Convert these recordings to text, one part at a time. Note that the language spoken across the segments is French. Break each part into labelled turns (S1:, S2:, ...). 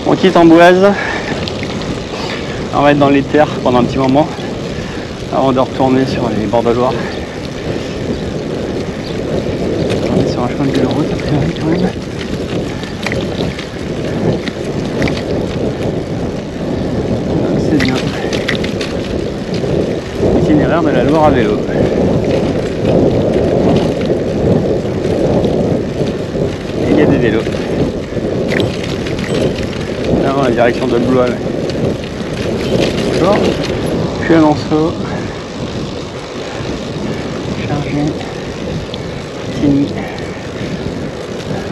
S1: On quitte Amboise. On va être dans les terres pendant un petit moment avant de retourner sur les bords de Loire. On est sur un chemin de route a priori quand même. C'est bien. Itinéraire de la Loire à vélo. Et il y a des vélos. Là, on a la direction de Blois. Bonjour. Puis un lanceau. Chargé. Fini.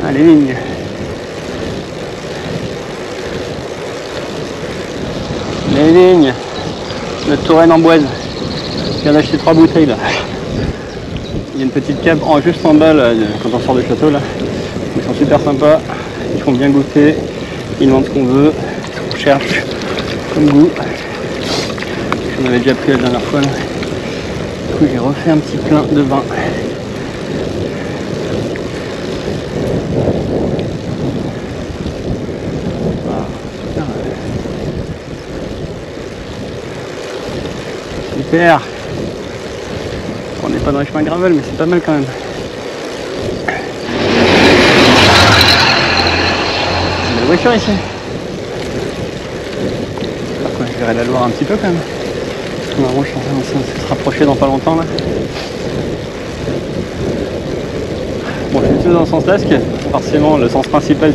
S1: Allez, ligne. Les lignes. Le Touraine Amboise. Je viens d'acheter 3 bouteilles là. Il y a une petite cave juste en bas là, quand on sort du château là. Ils sont super sympas. Ils font bien goûter. Ils demandent ce qu'on veut, ce qu'on cherche comme goût. J'en avais déjà pris la dernière fois là. Du coup j'ai refait un petit plein de vin. Super. On n'est pas dans les chemins gravel mais c'est pas mal quand même. Il y a la voiture ici. Par contre je verrai la Loire un petit peu quand même. Normalement je suis en train de se rapprocher dans pas longtemps là. Bon je suis plutôt dans le sens basque. Forcément le sens principal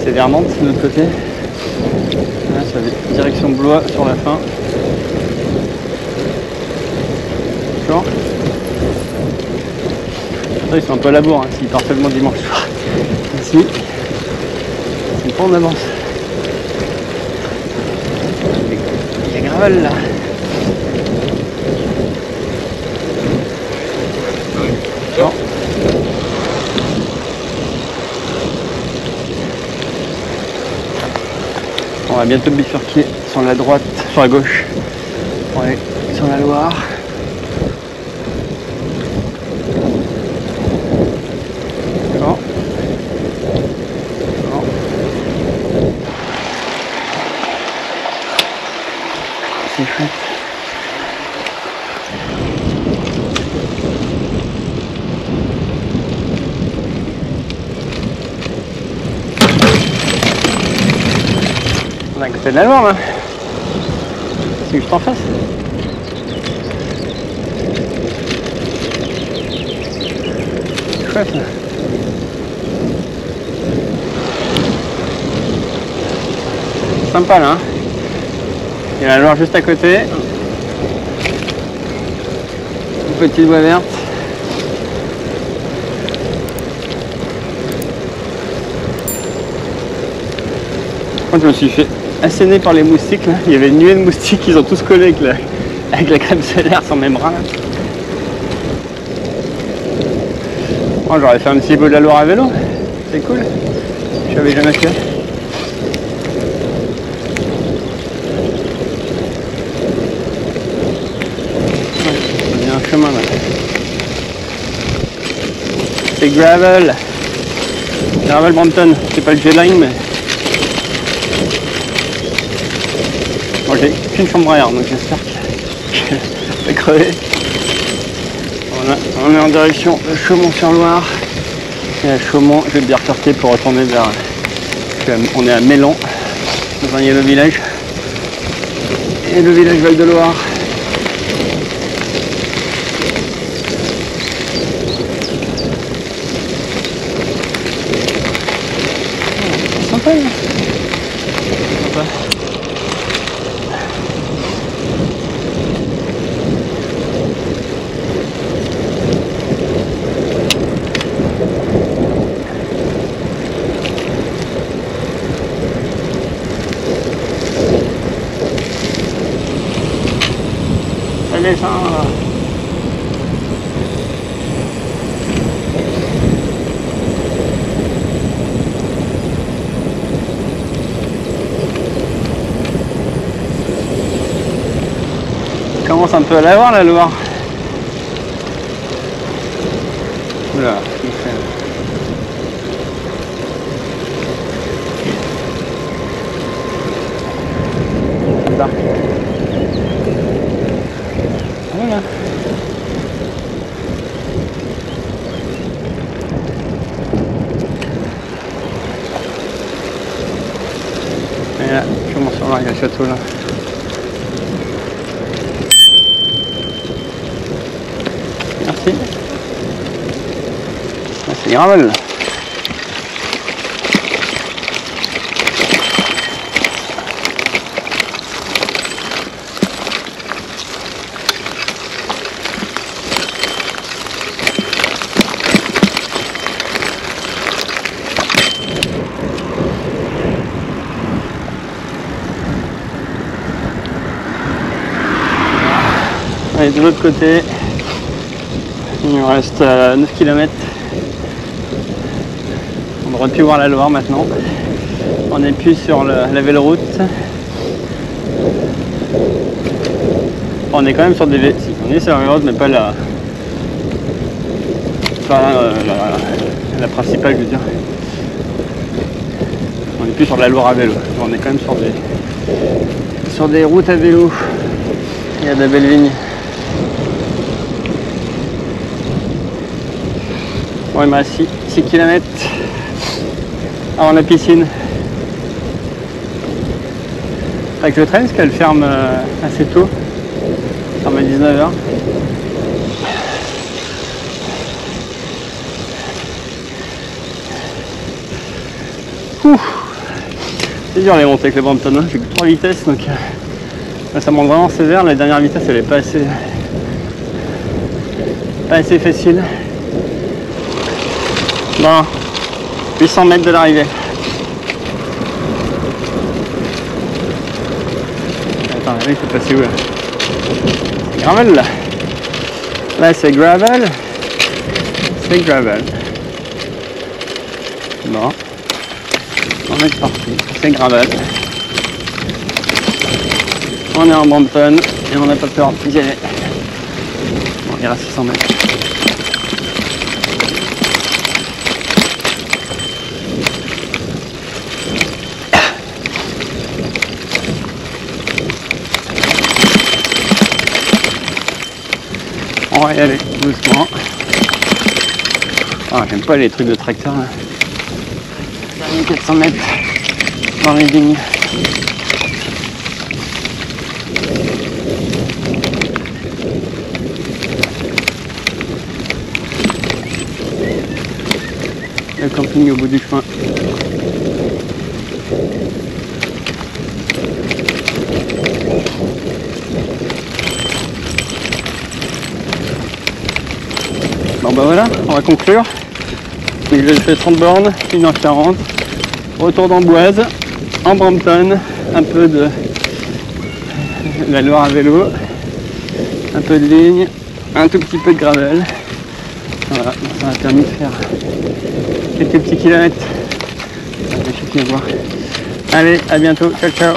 S1: c'est vers Nantes de l'autre côté. Là c'est la direction de Blois sur la fin. D'accord. Ils sont un peu à la bourre, hein, s'ils partent seulement dimanche soir. Ici, c'est pas en avance. Il y a gravel là. Non. On va bientôt bifurquer sur la droite, sur la gauche. On va aller sur la Loire. C'est chouette. On est à côté de la Loire là. C'est juste en face. C'est chouette là. Sympa là hein. Il y a la Loire juste à côté. Une petite voie verte. Moi je me suis fait asséner par les moustiques là. Il y avait une nuée de moustiques, ils ont tous collé avec la crème solaire sur mes bras là. Moi j'aurais fait un petit bout de la Loire à vélo. C'est cool. Je savais jamais fait. Chemin là. C'est gravel. Gravel Brampton. C'est pas le G-Line mais. Bon j'ai qu'une chambre à air donc j'espère que je vais crever. Voilà, on est en direction de Chaumont-sur-Loire. Et à Chaumont, je vais bifurquer pour retourner vers. On est à Mélan, dans un yellow village. Et le village Val-de-Loire. Sympa là. Sympa. Ça descend là. Commence un peu à la voir la Loire. Voilà, il fait. ça. Voilà. Et là, je commence à voir, il y a le château là. Merci. Ah, c'est gravel. Et de l'autre côté, il nous reste 9 km. On aurait pu voir la Loire maintenant. On n'est plus sur la véloroute. On est quand même sur des si, on est sur la véloroute, mais pas la principale, je veux dire. On n'est plus sur la Loire à vélo. On est quand même sur des routes à vélo. Il y a de belles vignes. Bon, il me reste 6 km avant la piscine. Fait que je traîne parce qu'elle ferme assez tôt. Elle ferme à 19 h. C'est dur les montées avec les Brampton, hein. J'ai que 3 vitesses donc ça monte vraiment sévère. La dernière vitesse elle est pas assez facile. Bon, 800 mètres de l'arrivée. Attends, là il faut passer où là? C'est gravel là. Là c'est gravel. C'est gravel. Bon. On est parti. C'est gravel. On est en Brampton et on n'a pas peur d'y aller. Bon, il reste 600 mètres. On va y aller doucement. Ah, j'aime pas les trucs de tracteur là. 400 mètres dans les vignes. Le camping au bout du chemin. Bon bah voilà, on va conclure. J'ai fait 30 bornes, 1h40. Retour d'Amboise, en Brampton, un peu de la Loire à vélo, un peu de ligne, un tout petit peu de gravel. Voilà, ça m'a permis de faire quelques petits kilomètres. Ça fait chier à voir. Allez, à bientôt, ciao ciao.